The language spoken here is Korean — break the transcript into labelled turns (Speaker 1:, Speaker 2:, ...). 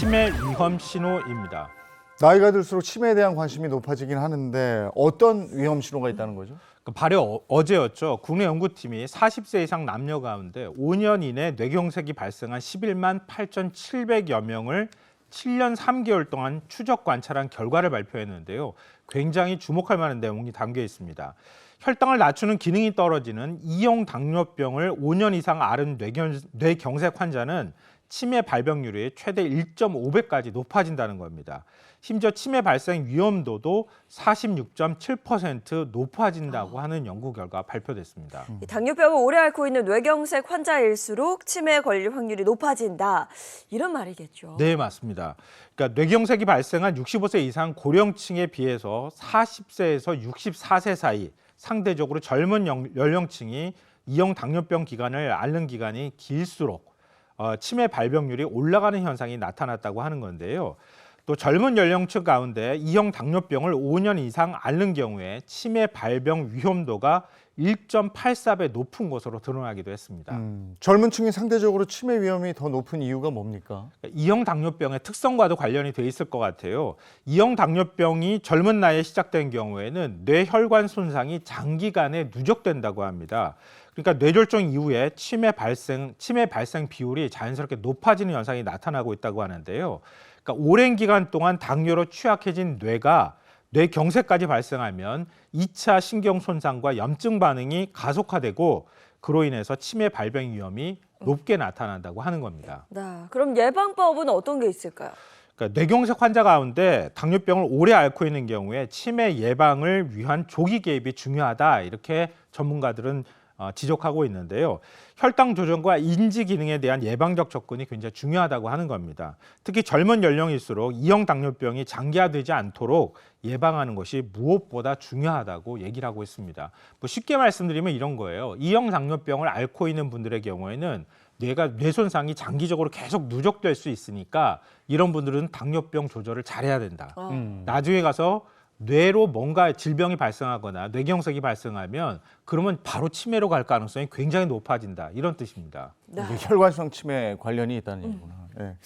Speaker 1: 치매 위험 신호입니다.
Speaker 2: 나이가 들수록 치매에 대한 관심이 높아지긴 하는데 어떤 위험 신호가 있다는 거죠?
Speaker 1: 발요 어제였죠. 국내 연구팀이 40세 이상 남녀 가운데 5년 이내 뇌경색이 발생한 11만 8,700여 명을 7년 3개월 동안 추적 관찰한 결과를 발표했는데요. 굉장히 주목할 만한 내용이 담겨 있습니다. 혈당을 낮추는 기능이 떨어지는 2형 당뇨병을 5년 이상 앓은 뇌경색 환자는 치매 발병률이 최대 1.5배까지 높아진다는 겁니다. 심지어 치매 발생 위험도도 46.7% 높아진다고 하는 연구 결과 발표됐습니다.
Speaker 3: 당뇨병을 오래 앓고 있는 뇌경색 환자일수록 치매에 걸릴 확률이 높아진다. 이런 말이겠죠.
Speaker 1: 네, 맞습니다. 그러니까 뇌경색이 발생한 65세 이상 고령층에 비해서 40세에서 64세 사이 상대적으로 젊은 연령층이 2형 당뇨병 기간을 앓는 기간이 길수록 치매 발병률이 올라가는 현상이 나타났다고 하는 건데요. 또 젊은 연령층 가운데 2형 당뇨병을 5년 이상 앓는 경우에 치매 발병 위험도가 1.84배 높은 것으로 드러나기도 했습니다.
Speaker 2: 젊은 층이 상대적으로 치매 위험이 더 높은 이유가 뭡니까?
Speaker 1: 2형 당뇨병의 특성과도 관련이 돼 있을 것 같아요. 2형 당뇨병이 젊은 나이에 시작된 경우에는 뇌혈관 손상이 장기간에 누적된다고 합니다. 그러니까 뇌졸중 이후에 치매 발생 비율이 자연스럽게 높아지는 현상이 나타나고 있다고 하는데요. 그러니까 오랜 기간 동안 당뇨로 취약해진 뇌가 뇌경색까지 발생하면 2차 신경 손상과 염증 반응이 가속화되고 그로 인해서 치매 발병 위험이 높게 나타난다고 하는 겁니다.
Speaker 3: 네, 그럼 예방법은 어떤 게 있을까요?
Speaker 1: 그러니까 뇌경색 환자 가운데 당뇨병을 오래 앓고 있는 경우에 치매 예방을 위한 조기 개입이 중요하다 이렇게 전문가들은 지적하고 있는데요. 혈당 조절과 인지 기능에 대한 예방적 접근이 굉장히 중요하다고 하는 겁니다. 특히 젊은 연령일수록 2형 당뇨병이 장기화되지 않도록 예방하는 것이 무엇보다 중요하다고 얘기를 하고 있습니다. 쉽게 말씀드리면 이런 거예요. 2형 당뇨병을 앓고 있는 분들의 경우에는 뇌 손상이 장기적으로 계속 누적될 수 있으니까 이런 분들은 당뇨병 조절을 잘해야 된다. 나중에 가서 뇌로 뭔가 질병이 발생하거나 뇌경색이 발생하면 그러면 바로 치매로 갈 가능성이 굉장히 높아진다. 이런 뜻입니다.
Speaker 3: 네.
Speaker 2: 이게 혈관성 치매 관련이 있다는 얘기구나. 네.